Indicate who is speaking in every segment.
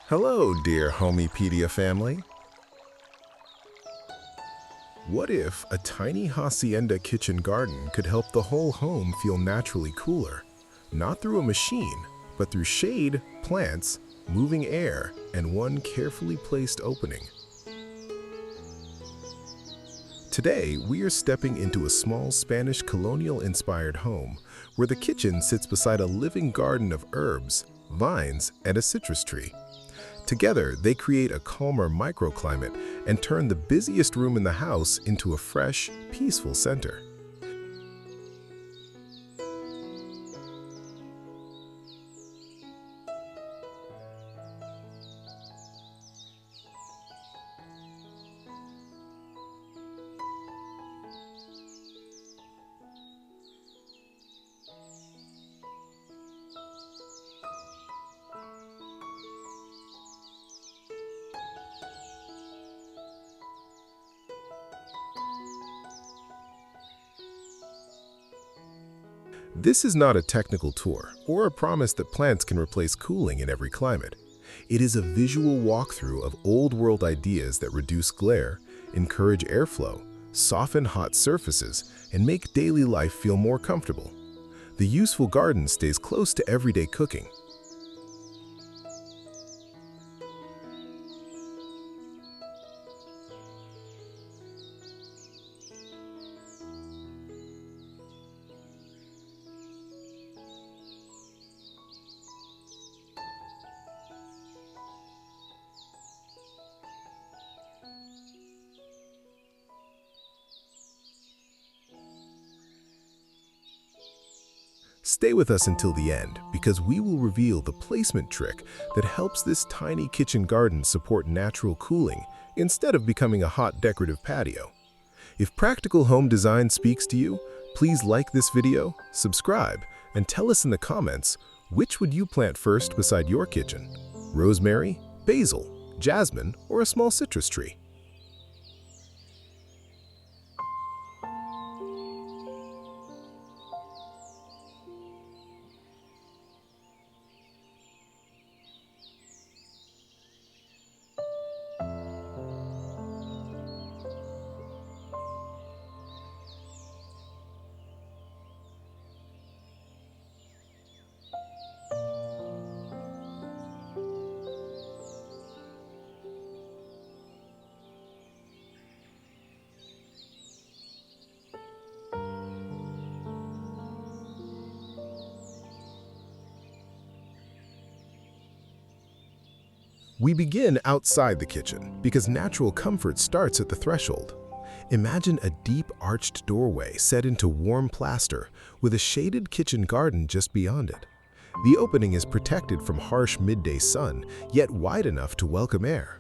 Speaker 1: Hello, dear Homypedia family. What if a tiny Hacienda kitchen garden could help the whole home feel naturally cooler? Not through a machine, but through shade, plants, moving air, and one carefully placed opening. Today, we are stepping into a small Spanish Colonial-inspired home where the kitchen sits beside a living garden of herbs, vines, and a citrus tree. Together, they create a calmer microclimate and turn the busiest room in the house into a fresh, peaceful center. This is not a technical tour or a promise that plants can replace cooling in every climate. It is a visual walkthrough of old-world ideas that reduce glare, encourage airflow, soften hot surfaces, and make daily life feel more comfortable. The useful garden stays close to everyday cooking. Stay with us until the end because we will reveal the placement trick that helps this tiny kitchen garden support natural cooling instead of becoming a hot decorative patio. If practical home design speaks to you, please like this video, subscribe, and tell us in the comments, which would you plant first beside your kitchen? Rosemary, basil, jasmine, or a small citrus tree? We begin outside the kitchen because natural comfort starts at the threshold. Imagine a deep arched doorway set into warm plaster with a shaded kitchen garden just beyond it. The opening is protected from harsh midday sun, yet wide enough to welcome air.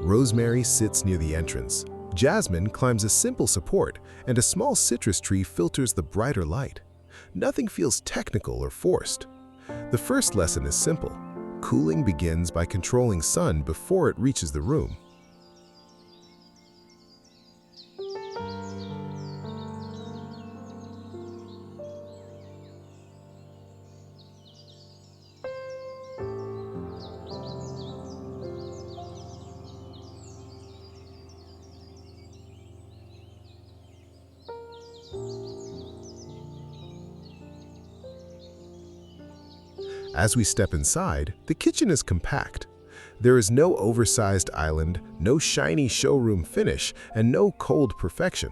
Speaker 1: Rosemary sits near the entrance. Jasmine climbs a simple support, and a small citrus tree filters the brighter light. Nothing feels technical or forced. The first lesson is simple. Cooling begins by controlling sun before it reaches the room. As we step inside, the kitchen is compact. There is no oversized island, no shiny showroom finish, and no cold perfection.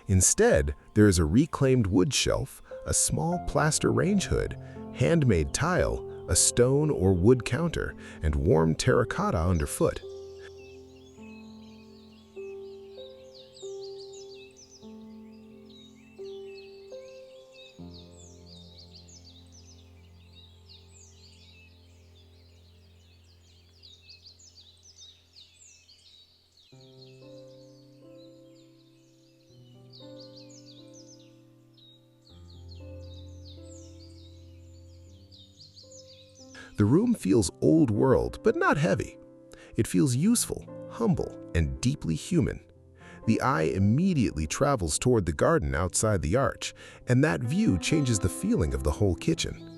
Speaker 1: Instead, there is a reclaimed wood shelf, a small plaster range hood, handmade tile, a stone or wood counter, and warm terracotta underfoot. The room feels old world, but not heavy. It feels useful, humble, and deeply human. The eye immediately travels toward the garden outside the arch, and that view changes the feeling of the whole kitchen.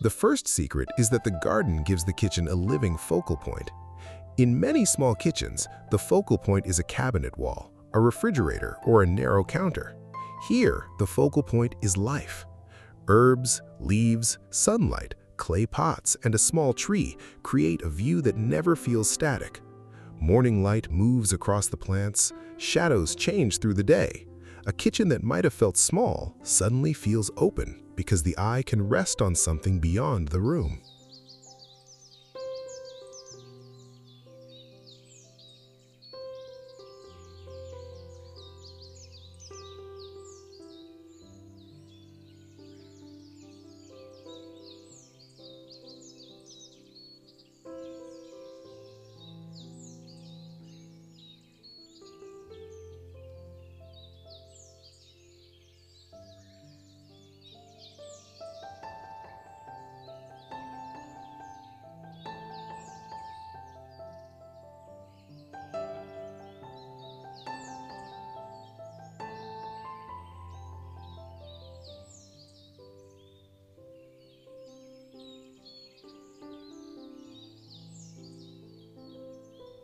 Speaker 1: The first secret is that the garden gives the kitchen a living focal point. In many small kitchens, the focal point is a cabinet wall, a refrigerator, or a narrow counter. Here, the focal point is life. Herbs, leaves, sunlight, clay pots, and a small tree create a view that never feels static. Morning light moves across the plants, shadows change through the day. A kitchen that might have felt small suddenly feels open because the eye can rest on something beyond the room.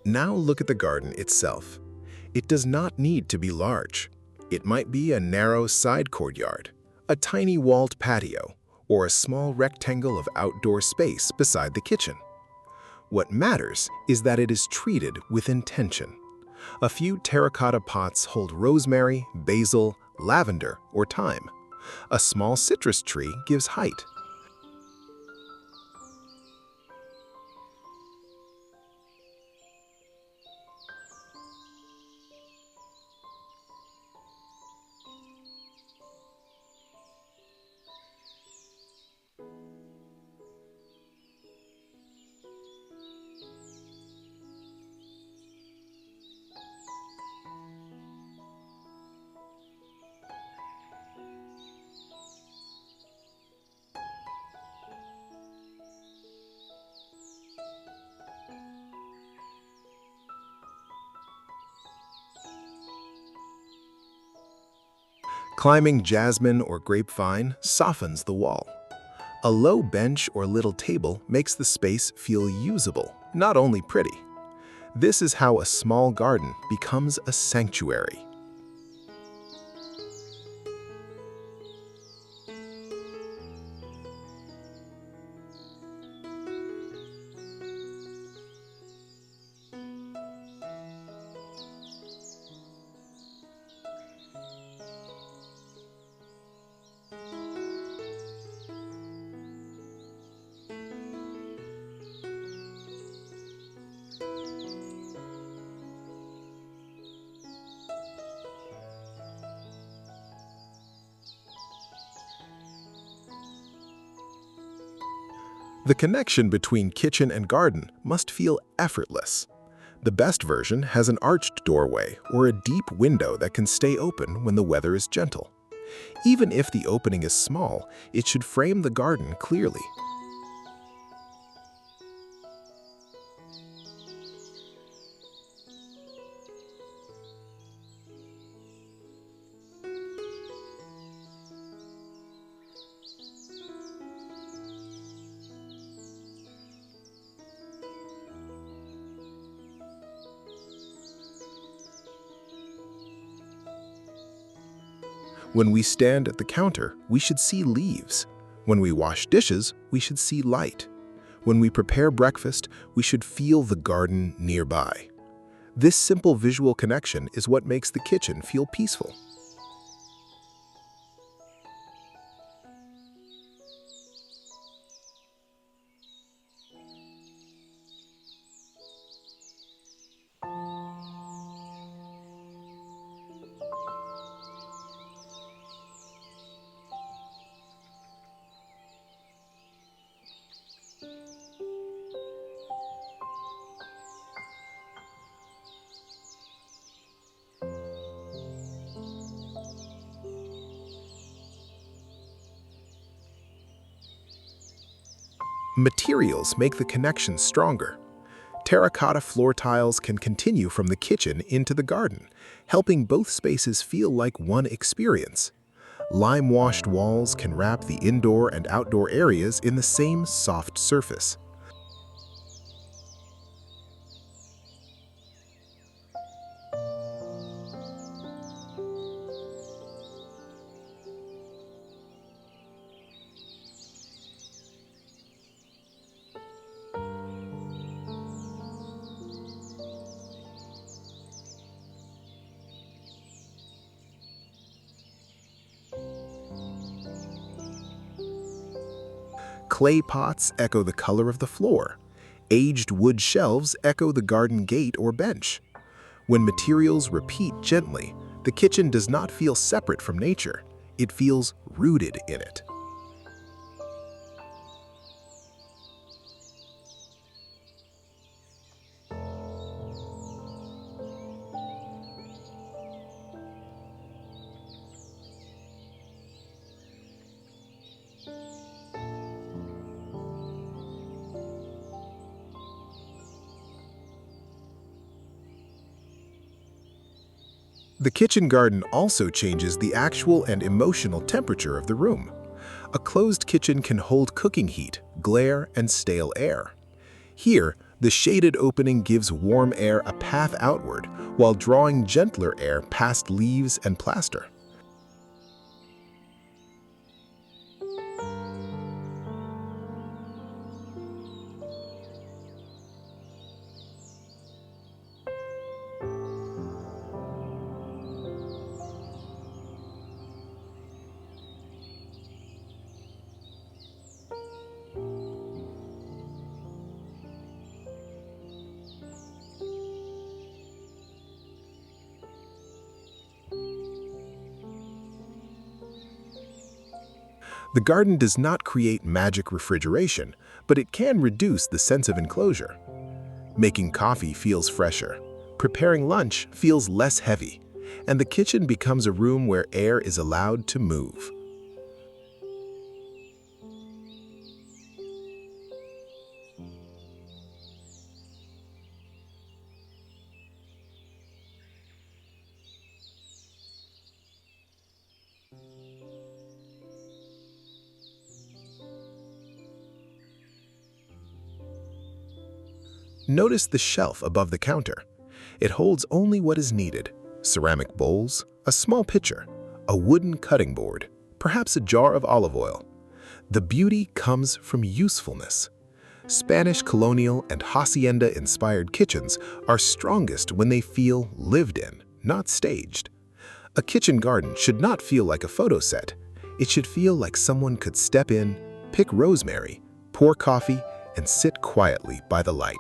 Speaker 1: Now look at the garden itself. It does not need to be large. It might be a narrow side courtyard, a tiny walled patio, or a small rectangle of outdoor space beside the kitchen. What matters is that it is treated with intention. A few terracotta pots hold rosemary, basil, lavender, or thyme. A small citrus tree gives height. Climbing jasmine or grapevine softens the wall. A low bench or little table makes the space feel usable, not only pretty. This is how a small garden becomes a sanctuary. The connection between kitchen and garden must feel effortless. The best version has an arched doorway or a deep window that can stay open when the weather is gentle. Even if the opening is small, it should frame the garden clearly. When we stand at the counter, we should see leaves. When we wash dishes, we should see light. When we prepare breakfast, we should feel the garden nearby. This simple visual connection is what makes the kitchen feel peaceful. Materials make the connection stronger. Terracotta floor tiles can continue from the kitchen into the garden, helping both spaces feel like one experience. Lime-washed walls can wrap the indoor and outdoor areas in the same soft surface. Clay pots echo the color of the floor. Aged wood shelves echo the garden gate or bench. When materials repeat gently, the kitchen does not feel separate from nature. It feels rooted in it. The kitchen garden also changes the actual and emotional temperature of the room. A closed kitchen can hold cooking heat, glare, and stale air. Here, the shaded opening gives warm air a path outward while drawing gentler air past leaves and plaster. The garden does not create magic refrigeration, but it can reduce the sense of enclosure. Making coffee feels fresher, preparing lunch feels less heavy, and the kitchen becomes a room where air is allowed to move. Notice the shelf above the counter. It holds only what is needed: ceramic bowls, a small pitcher, a wooden cutting board, perhaps a jar of olive oil. The beauty comes from usefulness. Spanish Colonial and Hacienda-inspired kitchens are strongest when they feel lived in, not staged. A kitchen garden should not feel like a photo set. It should feel like someone could step in, pick rosemary, pour coffee, and sit quietly by the light.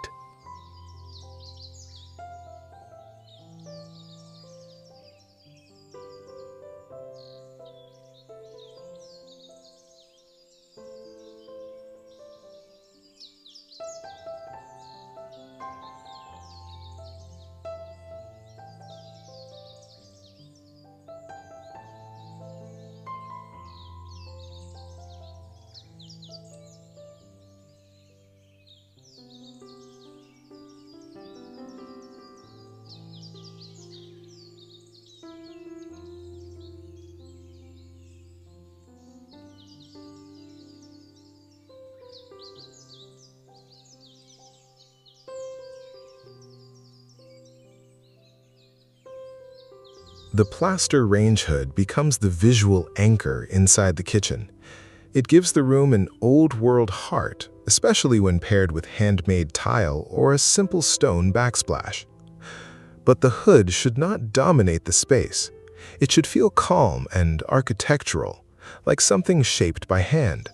Speaker 1: The plaster range hood becomes the visual anchor inside the kitchen. It gives the room an old-world heart, especially when paired with handmade tile or a simple stone backsplash. But the hood should not dominate the space. It should feel calm and architectural, like something shaped by hand.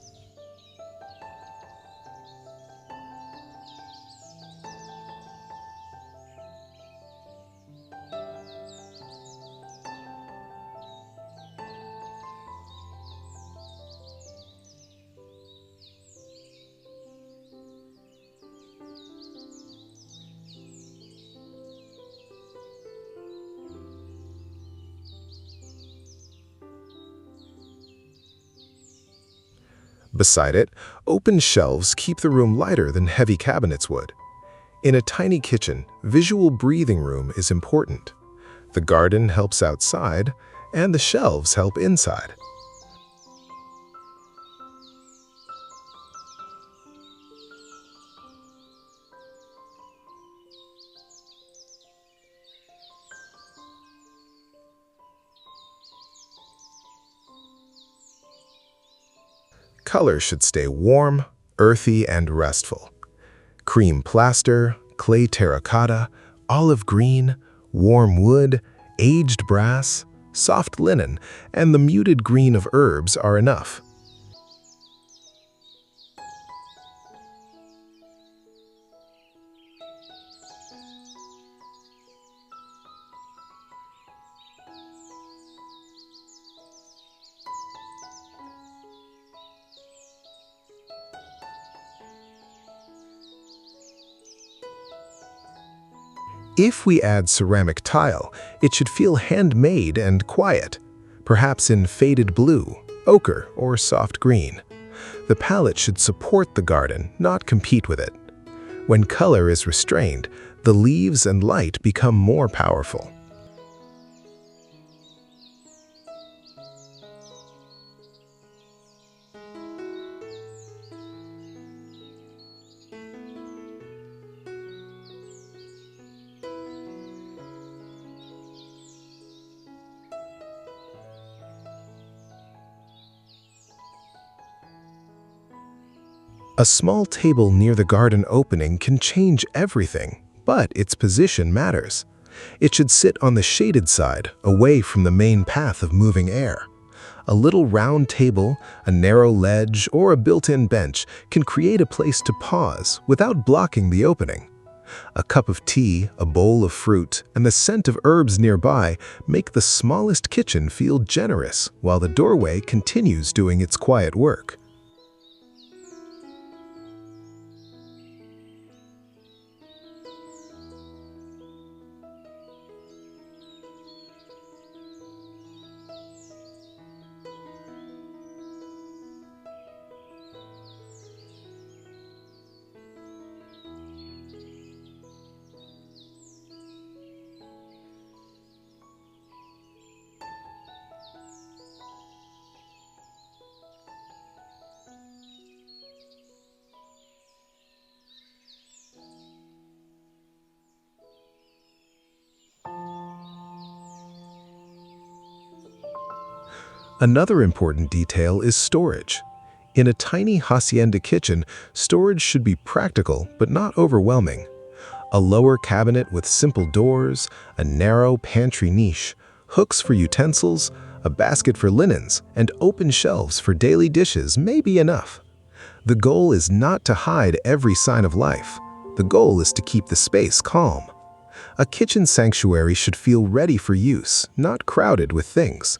Speaker 1: Beside it, open shelves keep the room lighter than heavy cabinets would. In a tiny kitchen, visual breathing room is important. The garden helps outside, and the shelves help inside. Color should stay warm, earthy, and restful. Cream plaster, clay terracotta, olive green, warm wood, aged brass, soft linen, and the muted green of herbs are enough. If we add ceramic tile, it should feel handmade and quiet, perhaps in faded blue, ochre, or soft green. The palette should support the garden, not compete with it. When color is restrained, the leaves and light become more powerful. A small table near the garden opening can change everything, but its position matters. It should sit on the shaded side, away from the main path of moving air. A little round table, a narrow ledge, or a built-in bench can create a place to pause without blocking the opening. A cup of tea, a bowl of fruit, and the scent of herbs nearby make the smallest kitchen feel generous while the doorway continues doing its quiet work. Another important detail is storage. In a tiny hacienda kitchen, storage should be practical but not overwhelming. A lower cabinet with simple doors, a narrow pantry niche, hooks for utensils, a basket for linens, and open shelves for daily dishes may be enough. The goal is not to hide every sign of life. The goal is to keep the space calm. A kitchen sanctuary should feel ready for use, not crowded with things.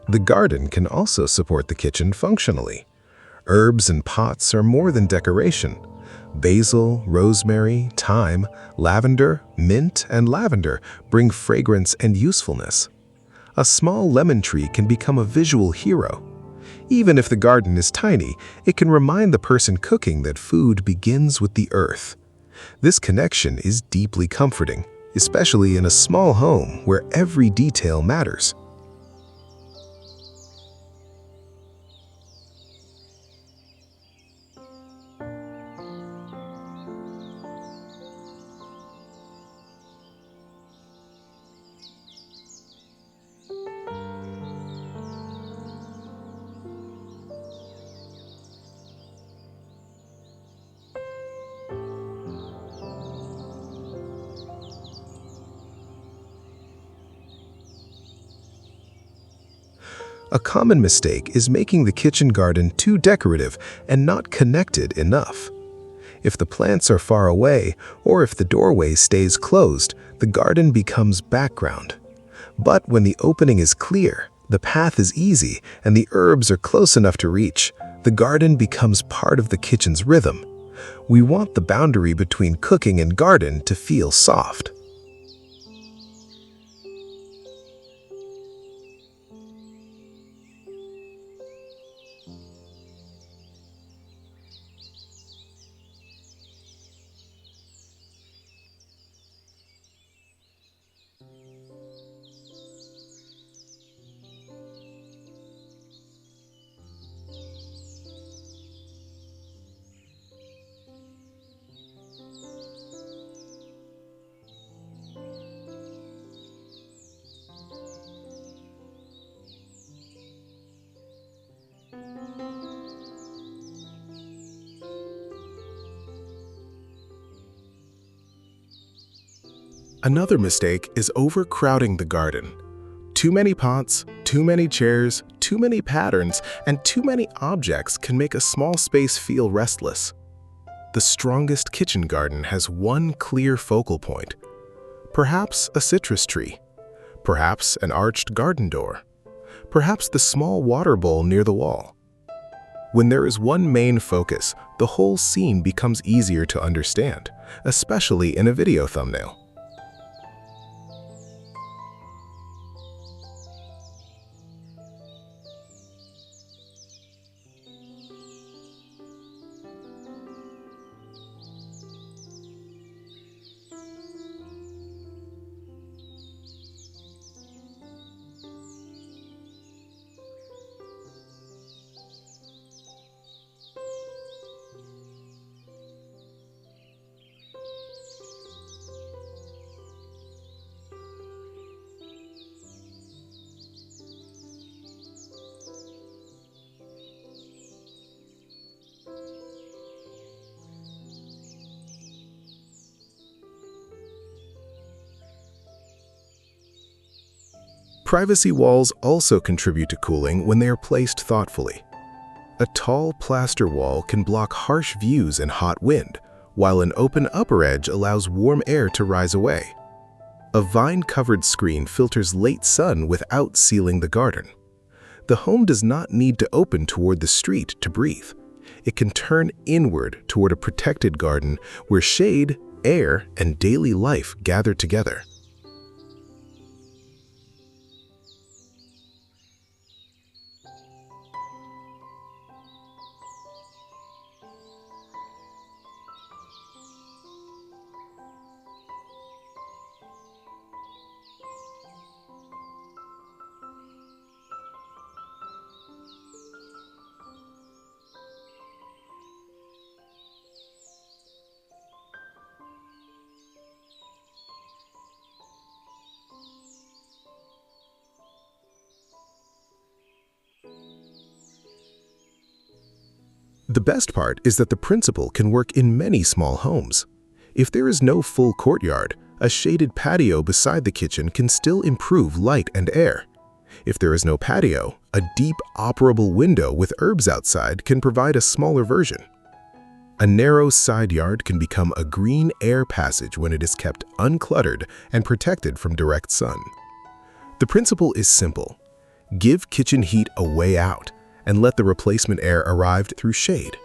Speaker 1: The garden can also support the kitchen functionally. Herbs and pots are more than decoration. Basil, rosemary, thyme, lavender, mint, and lavender bring fragrance and usefulness. A small lemon tree can become a visual hero. Even if the garden is tiny, it can remind the person cooking that food begins with the earth. This connection is deeply comforting, especially in a small home where every detail matters. A common mistake is making the kitchen garden too decorative and not connected enough. If the plants are far away or if the doorway stays closed, the garden becomes background. But when the opening is clear, the path is easy, and the herbs are close enough to reach, the garden becomes part of the kitchen's rhythm. We want the boundary between cooking and garden to feel soft. Another mistake is overcrowding the garden. Too many pots, too many chairs, too many patterns, and too many objects can make a small space feel restless. The strongest kitchen garden has one clear focal point. Perhaps a citrus tree. Perhaps an arched garden door. Perhaps the small water bowl near the wall. When there is one main focus, the whole scene becomes easier to understand, especially in a video thumbnail. Privacy walls also contribute to cooling when they are placed thoughtfully. A tall plaster wall can block harsh views and hot wind, while an open upper edge allows warm air to rise away. A vine-covered screen filters late sun without sealing the garden. The home does not need to open toward the street to breathe. It can turn inward toward a protected garden where shade, air, and daily life gather together. The best part is that the principle can work in many small homes. If there is no full courtyard, a shaded patio beside the kitchen can still improve light and air. If there is no patio, a deep operable window with herbs outside can provide a smaller version. A narrow side yard can become a green air passage when it is kept uncluttered and protected from direct sun. The principle is simple. Give kitchen heat a way out and let the replacement air arrive through shade.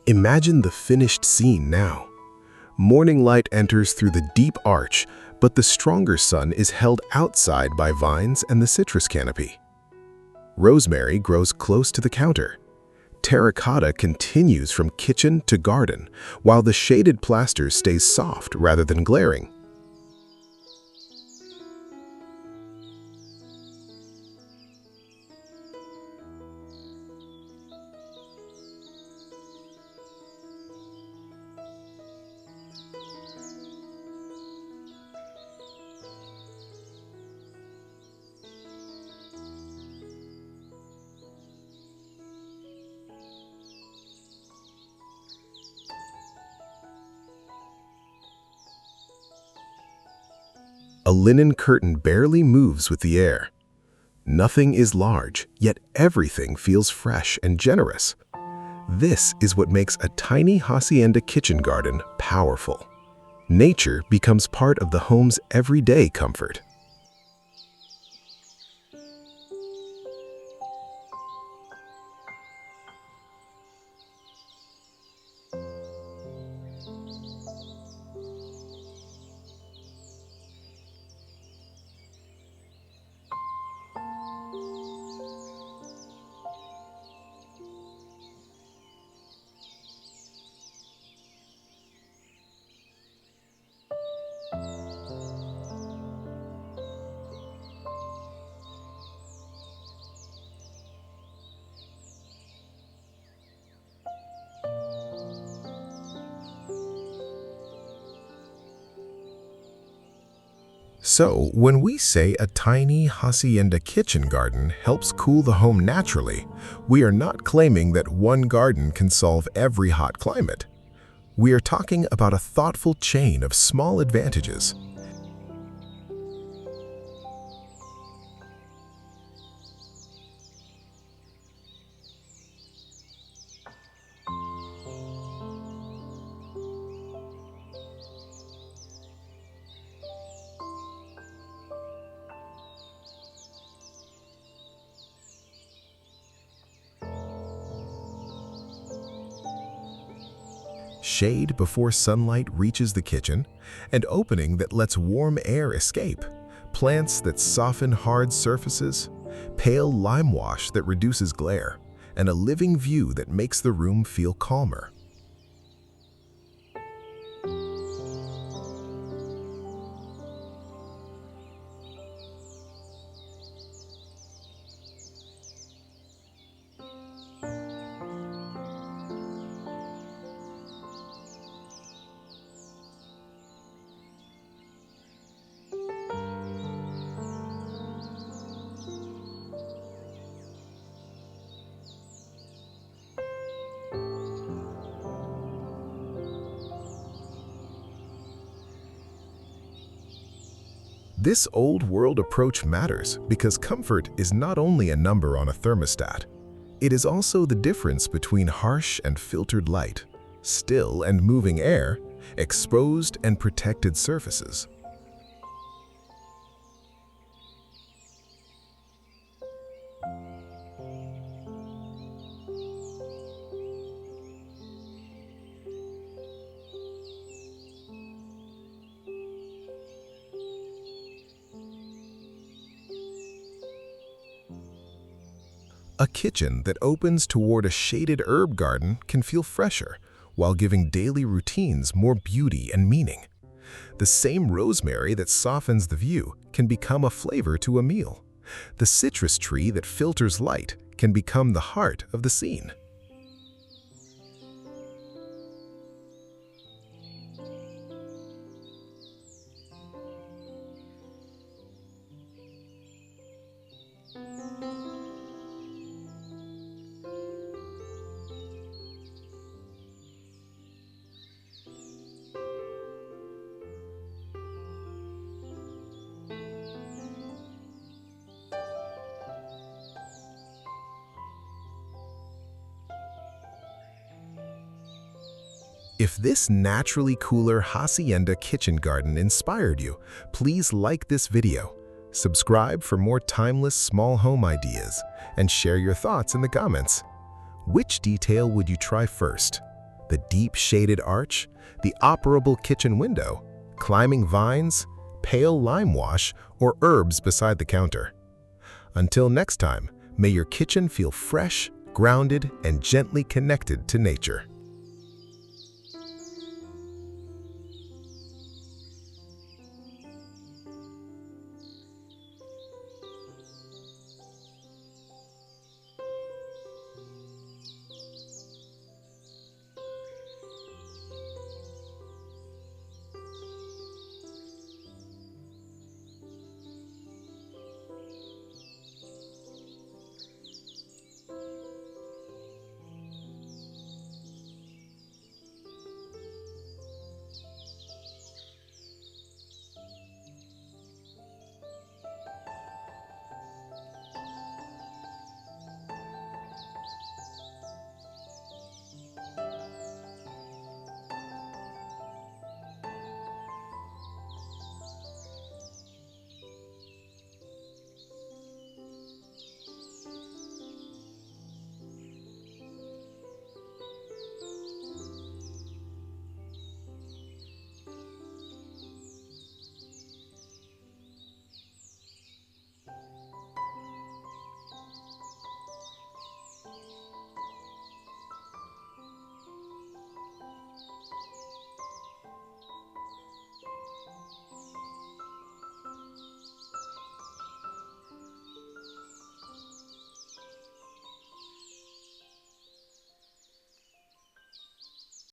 Speaker 1: Imagine the finished scene now. Morning light enters through the deep arch, but the stronger sun is held outside by vines and the citrus canopy. Rosemary grows close to the counter. Terracotta continues from kitchen to garden, while the shaded plaster stays soft rather than glaring. A linen curtain barely moves with the air. Nothing is large, yet everything feels fresh and generous. This is what makes a tiny hacienda kitchen garden powerful. Nature becomes part of the home's everyday comfort. So, when we say a tiny hacienda kitchen garden helps cool the home naturally, we are not claiming that one garden can solve every hot climate. We are talking about a thoughtful chain of small advantages. Shade before sunlight reaches the kitchen, an opening that lets warm air escape, plants that soften hard surfaces, pale limewash that reduces glare, and a living view that makes the room feel calmer. This old-world approach matters because comfort is not only a number on a thermostat. It is also the difference between harsh and filtered light, still and moving air, exposed and protected surfaces. A kitchen that opens toward a shaded herb garden can feel fresher, while giving daily routines more beauty and meaning. The same rosemary that softens the view can become a flavor to a meal. The citrus tree that filters light can become the heart of the scene. If this naturally cooler hacienda kitchen garden inspired you, please like this video, subscribe for more timeless small home ideas, and share your thoughts in the comments. Which detail would you try first? the deep shaded arch, the operable kitchen window, climbing vines, pale lime wash, or herbs beside the counter. Until next time, may your kitchen feel fresh, grounded, and gently connected to nature.